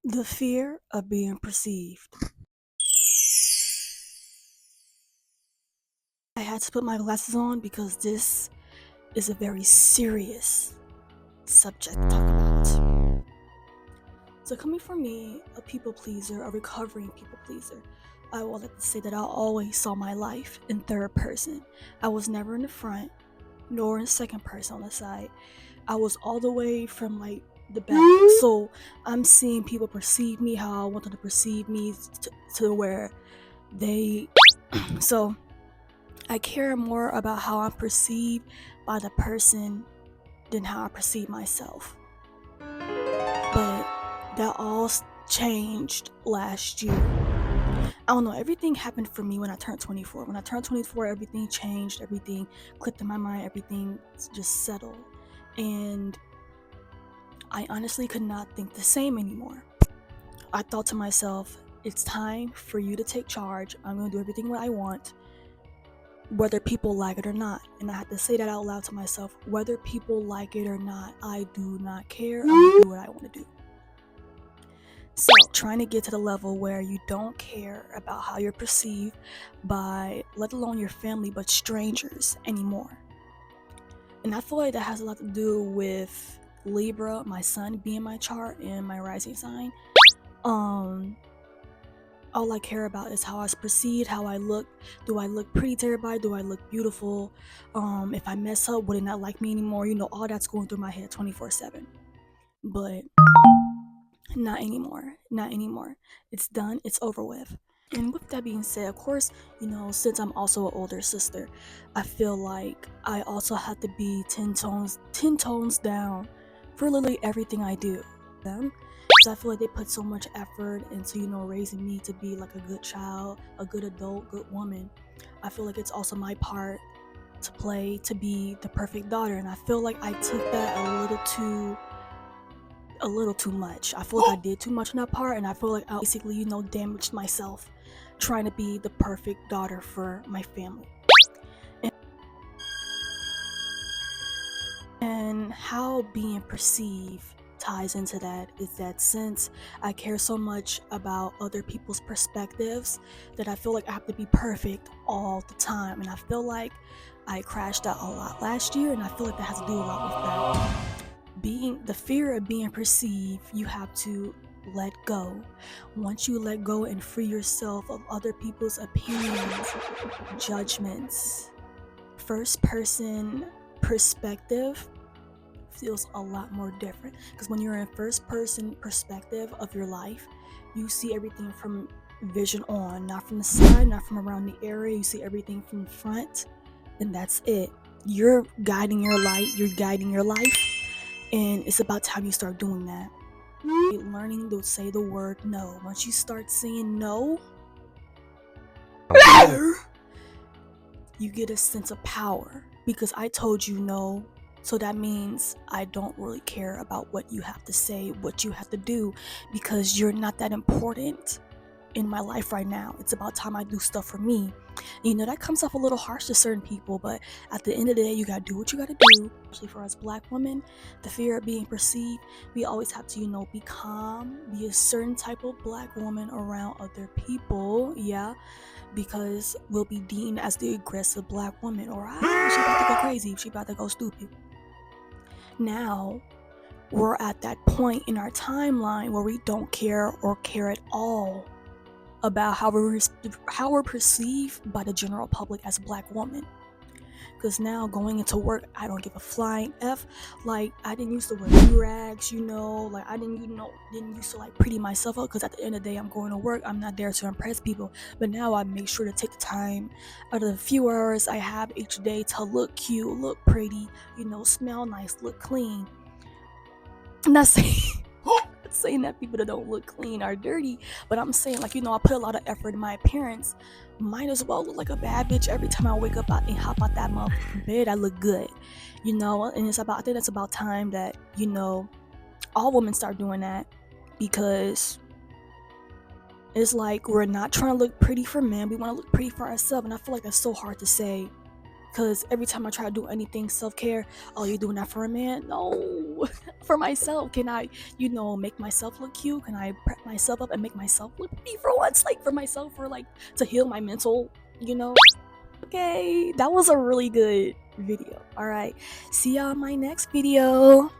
The fear of being perceived. I had to put my glasses on because this is a very serious subject to talk about. So coming from me, a people pleaser, a recovering people pleaser, I will like to say that I always saw my life in third person. I was never in the front, nor in second person on the side. I was all the way from like the back. So I'm seeing people perceive me how I want them to perceive me to where they so I care more about how I'm perceived by the person than how I perceive myself. But that all changed last year. I don't know, everything happened for me when I turned 24. When I turned 24, everything changed, everything clicked in my mind, everything just settled. And I honestly could not think the same anymore. I thought to myself, it's time for you to take charge. I'm going to do everything what I want, whether people like it or not. And I had to say that out loud to myself, whether people like it or not, I do not care. I'm going to do what I want to do. So trying to get to the level where you don't care about how you're perceived by, let alone your family, but strangers anymore. And I feel like that has a lot to do with Libra, my sun being my chart, and my rising sign. All I care about is how I was perceived, how I look. Do I look pretty to everybody? Do I look beautiful? If I mess up, would they not like me anymore? All that's going through my head 24/7. But not anymore. Not anymore. It's done. It's over with. And with that being said, of course, since I'm also an older sister, I feel like I also have to be 10 tones down for literally everything I do. Them, because I feel like they put so much effort into, raising me to be like a good child, a good adult, good woman. I feel like it's also my part to play to be the perfect daughter, and I feel like I took that a little too much. I feel like I did too much in that part, and I feel like I basically, damaged myself trying to be the perfect daughter for my family. And how being perceived ties into that is that since I care so much about other people's perspectives, that I feel like I have to be perfect all the time. And I feel like I crashed out a lot last year, and I feel like that has to do a lot with that. Being the fear of being perceived, you have to let go. Once you let go and free yourself of other people's opinions, judgments, first person perspective feels a lot more different, because when you're in first person perspective of your life, you see everything from vision on, not from the side, not from around the area. You see everything from the front, and that's it. You're guiding your light, you're guiding your life, and it's about time you start doing that. Learning to say the word no. Once you start saying no, you get a sense of power, because I told you no. So that means I don't really care about what you have to say, what you have to do, because you're not that important in my life right now. It's about time I do stuff for me. That comes off a little harsh to certain people, but at the end of the day, you gotta do what you gotta do. Especially for us Black women, the fear of being perceived, we always have to, be calm, be a certain type of Black woman around other people, yeah, because we'll be deemed as the aggressive Black woman, or she about to go crazy, she about to go stupid. Now, we're at that point in our timeline where we don't care or care at all about how we're perceived by the general public as a Black woman. Because now going into work, I don't give a flying F. Like, I didn't used to wear do-rags, like I didn't used to like pretty myself up, because at the end of the day, I'm going to work. I'm not there to impress people. But now I make sure to take the time out of the few hours I have each day to look cute, look pretty, smell nice, look clean. I'm not saying that people that don't look clean are dirty, but I'm saying, like, I put a lot of effort in my appearance. Might as well look like a bad bitch every time I wake up and hop out that motherfucking bed. I look good, and I think it's about time that all women start doing that, because it's like we're not trying to look pretty for men, we want to look pretty for ourselves. And I feel like that's so hard to say Because every time I try to do anything self-care, oh, you're doing that for a man? No. For myself. Can I, make myself look cute? Can I prep myself up and make myself look pretty for once? Like, for myself, for like, to heal my mental, Okay, that was a really good video. All right, see y'all in my next video.